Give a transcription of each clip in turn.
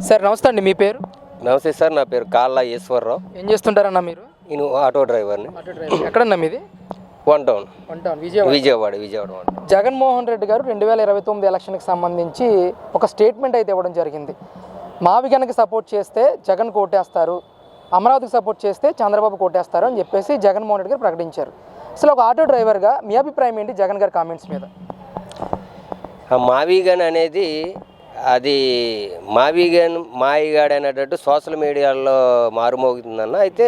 Sir నమస్తే అండి, మీ పేరు? నమస్తే సార్, నా పేరు కాళ్ళ ఈశ్వరరావు. ఏం చేస్తుంటారన్నా మీరు? నేను ఆటో డ్రైవర్ని. ఎక్కడన్నా మీది? One town Vijayawada. విజయవాడ. జగన్మోహన్ రెడ్డి గారు 2029 ఎలక్షన్కి సంబంధించి ఒక స్టేట్మెంట్ అయితే ఇవ్వడం జరిగింది. మావిగనకి సపోర్ట్ చేస్తే జగన్ కోటేస్తారు, అమరావతికి సపోర్ట్ చేస్తే చంద్రబాబు కోటేస్తారు అని చెప్పేసి జగన్మోహన్ రెడ్డి గారు ప్రకటించారు. అసలు ఒక ఆటో డ్రైవర్గా మీ అభిప్రాయం ఏంటి జగన్ గారి కామెంట్స్ మీద? మావిగన్ అనేది అది మాయిగాడు అనేటట్టు సోషల్ మీడియాలో మారుమోగుతుందన్న. అయితే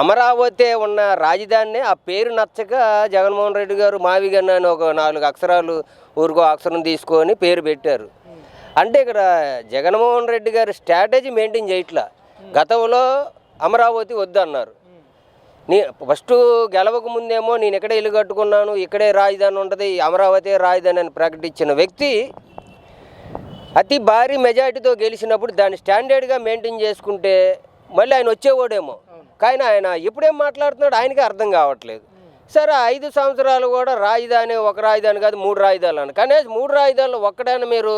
అమరావతి ఉన్న రాజధానిని ఆ పేరు నచ్చక జగన్మోహన్ రెడ్డి గారు మావిగన్ అని ఒక 4 అక్షరాలు ఊరికో అక్షరం తీసుకొని పేరు పెట్టారు. అంటే ఇక్కడ జగన్మోహన్ రెడ్డి గారు స్ట్రాటజీ మెయింటైన్ చేయట్లా. గతంలో అమరావతి వద్దన్నారు. ఫస్ట్ గెలవక ముందేమో నేను ఇక్కడే ఇల్లు కట్టుకున్నాను, ఇక్కడే రాజధాని ఉంటుంది, అమరావతి రాజధాని అని ప్రకటించిన వ్యక్తి అతి భారీ మెజారిటీతో గెలిచినప్పుడు దాన్ని స్టాండర్డ్గా మెయింటైన్ చేసుకుంటే మళ్ళీ ఆయన వచ్చేవాడేమో. కానీ ఆయన ఎప్పుడేం మాట్లాడుతున్నాడు ఆయనకే అర్థం కావట్లేదు. సరే 5 సంవత్సరాలు కూడా రాజధాని ఒక రాజధాని కాదు 3 రాజధానులు అని, కనీసం 3 రాజధానులు ఒక్కడైనా మీరు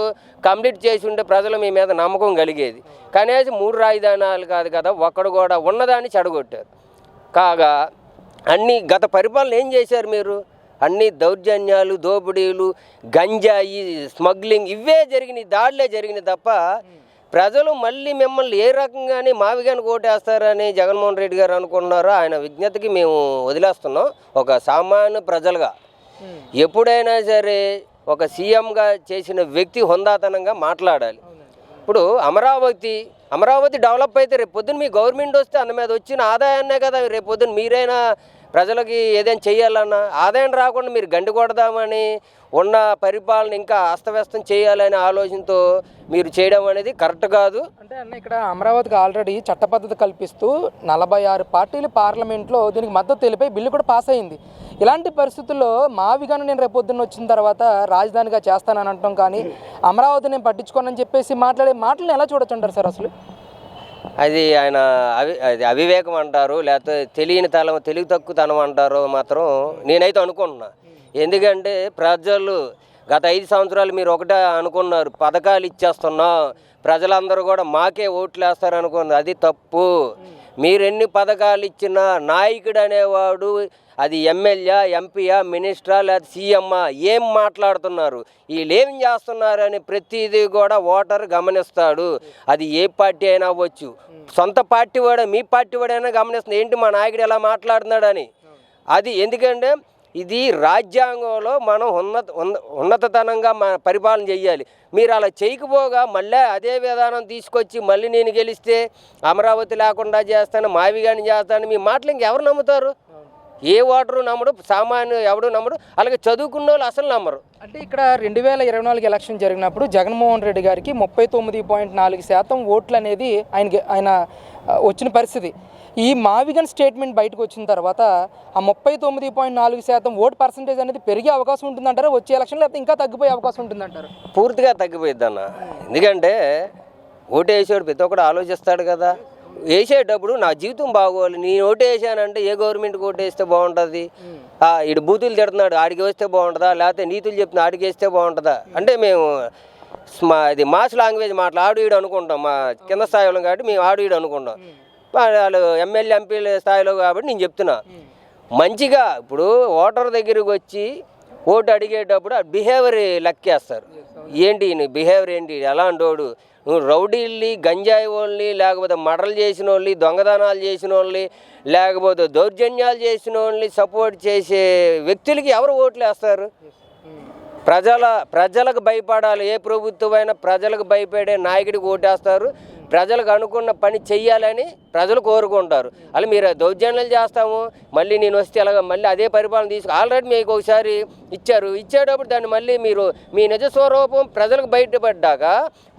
కంప్లీట్ చేసి ఉంటే ప్రజలు మీ మీద నమ్మకం కలిగేది. కనీసం 3 రాజధానాలు కాదు కదా, ఒక్కడు కూడా ఉన్నదాన్ని చెడగొట్టారు. కాగా అన్నీ గత పరిపాలన ఏం చేశారు మీరు? అన్ని దౌర్జన్యాలు, దోపిడీలు, గంజాయి స్మగ్లింగ్ ఇవే జరిగినాయి, దాడులే జరిగినాయి తప్ప ప్రజలు మళ్ళీ మిమ్మల్ని ఏ రకంగానే మావిగాని కోటేస్తారని జగన్మోహన్ రెడ్డి గారు అనుకుంటున్నారో ఆయన విజ్ఞతకి మేము వదిలేస్తున్నాం. ఒక సామాన్య ప్రజలుగా ఎప్పుడైనా సరే ఒక సీఎంగా చేసిన వ్యక్తి హుందాతనంగా మాట్లాడాలి. ఇప్పుడు అమరావతి డెవలప్ అయితే రేపు పొద్దున్న మీ గవర్నమెంట్ వస్తే అందు మీద వచ్చిన ఆదాయాన్నే కదా రేపు పొద్దున్న మీరైనా ప్రజలకి ఏదైనా చెయ్యాలన్నా ఆదాయం రాకుండా మీరు గండి కొడదామని ఉన్న పరిపాలన ఇంకా అస్తవ్యస్తం చేయాలనే ఆలోచనతో మీరు చేయడం అనేది కరెక్ట్ కాదు. అంటే అన్న ఇక్కడ అమరావతికి ఆల్రెడీ చట్టబద్ధత కల్పిస్తూ 46 పార్టీలు పార్లమెంట్లో దీనికి మద్దతు తెలిపి బిల్లు కూడా పాస్ అయింది. ఇలాంటి పరిస్థితుల్లో మావిగాను నేను రేపు పొద్దున్న వచ్చిన తర్వాత రాజధానిగా చేస్తానని అంటాం, కానీ అమరావతి నేను పట్టించుకోనని చెప్పేసి మాట్లాడే మాటలను ఎలా చూడొచ్చుంటారు సార్? అసలు అది ఆయన అది అవివేకం అంటారు, లేకపోతే తెలివి తక్కువతనం అంటారు మాత్రం నేనైతే అనుకుంటున్నా. ఎందుకంటే ప్రజలు గత 5 సంవత్సరాలు మీరు ఒకటే అనుకున్నారు, పథకాలు ఇచ్చేస్తున్నాం ప్రజలందరూ కూడా మాకే ఓట్లు వేస్తారు అనుకున్నారు. అది తప్పు. మీరు ఎన్ని పథకాలు ఇచ్చినా నాయకుడు అనేవాడు అది ఎమ్మెల్యే, ఎంపీయా, మినిస్టరా లేదా సీఎమ్మా ఏం మాట్లాడుతున్నారు, వీళ్ళు ఏం చేస్తున్నారని ప్రతిదీ కూడా ఓటర్ గమనిస్తాడు. అది ఏ పార్టీ అయినా అవ్వచ్చు, సొంత పార్టీ వాడే మీ పార్టీ వాడైనా గమనిస్తుంది, ఏంటి మా నాయకుడు ఎలా మాట్లాడుతున్నాడని. అది ఎందుకంటే ఇది రాజ్యాంగంలో మనం ఉన్నతతనంగా పరిపాలన చేయాలి. మీరు అలా చేయకపోగా మళ్ళీ అదే విధానం తీసుకొచ్చి మళ్ళీ నేను గెలిస్తే అమరావతి లేకుండా చేస్తాను, మావిగాని చేస్తాను, మీ మాటలు ఇంకెవరు నమ్ముతారు? ఏ ఓటరు నమ్మడు, సామాన్య ఎవడు నమ్మడు, అలాగే చదువుకున్న వాళ్ళు అసలు నమ్మరు. అంటే ఇక్కడ 2024 ఎలక్షన్ జరిగినప్పుడు జగన్మోహన్ రెడ్డి గారికి 39.4% ఓట్లు అనేది ఆయన వచ్చిన పరిస్థితి. ఈ మావిగన్ స్టేట్మెంట్ బయటకు వచ్చిన తర్వాత ఆ 39.4% ఓటు పర్సంటేజ్ అనేది పెరిగే అవకాశం ఉంటుందంటారా వచ్చే ఎలక్షన్, లేకపోతే ఇంకా తగ్గిపోయే అవకాశం ఉంటుందంటారు? పూర్తిగా తగ్గిపోయిద్ది అన్న. ఎందుకంటే ఓటు వేసేవాడు ప్రతి ఒక్కడు ఆలోచిస్తాడు కదా, వేసేటప్పుడు నా జీవితం బాగోవాలి, నేను ఓటు వేసానంటే ఏ గవర్నమెంట్కి ఓటు వేస్తే బాగుంటుంది, ఇటు బూతులు తిడుతున్నాడు ఆడికి వేస్తే బాగుంటుందా, లేకపోతే నీతులు చెప్తున్నా ఆడికి వేస్తే బాగుంటుందా అంటే మేము ఇది మాస్ లాంగ్వేజ్ ఆడు ఈడు అనుకుంటాం. మా కింద స్థాయిలో కాబట్టి మేము ఆడు ఈడు అనుకుంటాం. వాళ్ళు ఎమ్మెల్యే ఎంపీల స్థాయిలో కాబట్టి నేను చెప్తున్నా మంచిగా. ఇప్పుడు ఓటర్ దగ్గరికి వచ్చి ఓటు అడిగేటప్పుడు ఆ బిహేవియర్ లెక్కేస్తారు. ఏంటి బిహేవియర్ ఏంటి, ఎలాంటోడు, నువ్వు రౌడీల్ని, గంజాయి వాళ్ళని, లేకపోతే మర్డర్లు చేసిన వాళ్ళని, దొంగదానాలు చేసిన వాళ్ళని, లేకపోతే దౌర్జన్యాలు చేసిన వాళ్ళని సపోర్ట్ చేసే వ్యక్తులకి ఎవరు ఓట్లు వేస్తారు? ప్రజలకు భయపడాలి. ఏ ప్రభుత్వమైనా ప్రజలకు భయపడే నాయకుడికి ఓటేస్తారు. ప్రజలకు అనుకున్న పని చెయ్యాలని ప్రజలు కోరుకుంటారు. అలా మీరు దౌర్జన్యాలు చేస్తాము మళ్ళీ నేను వస్తే ఎలాగ మళ్ళీ అదే పరిపాలన ఆల్రెడీ మీకు ఒకసారి ఇచ్చేటప్పుడు దాన్ని మళ్ళీ మీరు మీ నిజ స్వరూపం ప్రజలకు బయటపడ్డాక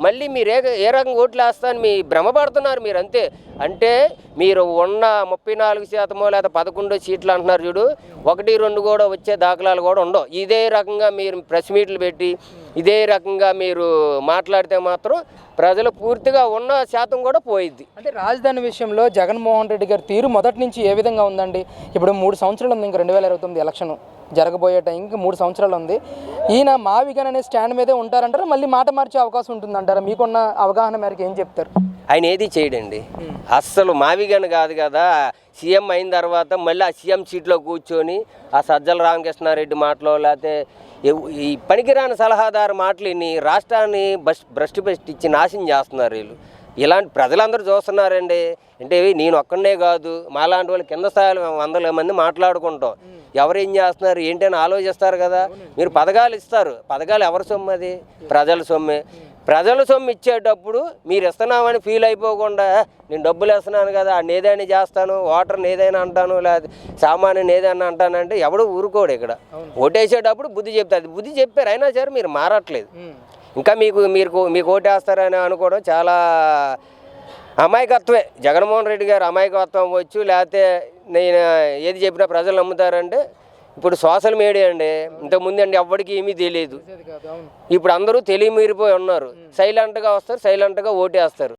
మళ్ళీ మీరు ఏ రకంగా ఓట్లు వేస్తారని మీ భ్రమపడుతున్నారు మీరు. అంతే. అంటే మీరు ఉన్న 34% లేదా 11 సీట్లు అంటున్నారు చూడు, 1-2 కూడా వచ్చే దాఖలాలు కూడా ఉండవు. ఇదే రకంగా మీరు ప్రెస్ మీట్లు పెట్టి ఇదే రకంగా మీరు మాట్లాడితే మాత్రం ప్రజలు పూర్తిగా ఉన్న శాతం కూడా పోయిద్ది. అంటే రాజధాని విషయంలో జగన్మోహన్ రెడ్డి గారి తీరు మొదటి నుంచి ఏ విధంగా ఉందండి? ఇప్పుడు 3 సంవత్సరాలు ఉంది ఇంకా 2029 ఎలక్షన్. జరగబోయే టైంకి 3 సంవత్సరాలు ఉంది. ఈయన మావిగన్ అనే స్టాండ్ మీదే ఉంటారంటారా, మళ్ళీ మాట మార్చే అవకాశం ఉంటుందంటారా? మీకున్న అవగాహన మేరకు ఏం చెప్తారు? ఆయన ఏది చేయడండి, అస్సలు మావిగన్ కాదు కదా. సీఎం అయిన తర్వాత మళ్ళీ ఆ సీఎం సీట్లో కూర్చొని ఆ సజ్జల రామకృష్ణారెడ్డి మాటలో లేకపోతే ఈ పనికిరాని సలహాదారు మాటలు ఇన్ని రాష్ట్రాన్ని భ్రష్టు పెట్టించి నాశనం చేస్తున్నారు వీళ్ళు. ఇలాంటి ప్రజలందరూ చూస్తున్నారండి. అంటే నేను ఒక్కడనే కాదు, మాలాంటి వాళ్ళు కింద స్థాయిలో 100 మంది మాట్లాడుకుంటాం. ఎవరు ఏం చేస్తున్నారు ఏంటి అని ఆలోచిస్తారు కదా. మీరు పథకాలు ఇస్తారు, పథకాలు ఎవరి సొమ్ము? అది ప్రజల సొమ్మే. ప్రజల సొమ్ము ఇచ్చేటప్పుడు మీరు ఇస్తున్నామని ఫీల్ అయిపోకుండా నేను డబ్బులు ఇస్తున్నాను కదా, నేను ఏదైనా చేస్తాను, ఓటర్ని ఏదైనా అంటాను, లేదా సామాన్యుని ఏదైనా అంటానంటే ఎవడు ఊరుకోడు. ఇక్కడ ఓటేసేటప్పుడు బుద్ధి చెప్తారు. బుద్ధి చెప్పారు, అయినా సరే మీరు మారట్లేదు. ఇంకా మీకు ఓటేస్తారని అనుకోవడం చాలా అమాయకత్వమే. జగన్మోహన్ రెడ్డి గారు అమాయకత్వం వచ్చు, లేకపోతే నేను ఏది చెప్పినా ప్రజలు నమ్ముతారంటే ఇప్పుడు సోషల్ మీడియా అండి. ఇంతకుముందు అండి ఎవ్వడికి ఏమీ తెలియదు. ఇప్పుడు అందరూ తెలియమీరిపోయి ఉన్నారు. సైలెంట్గా వస్తారు, సైలెంట్గా ఓటేస్తారు.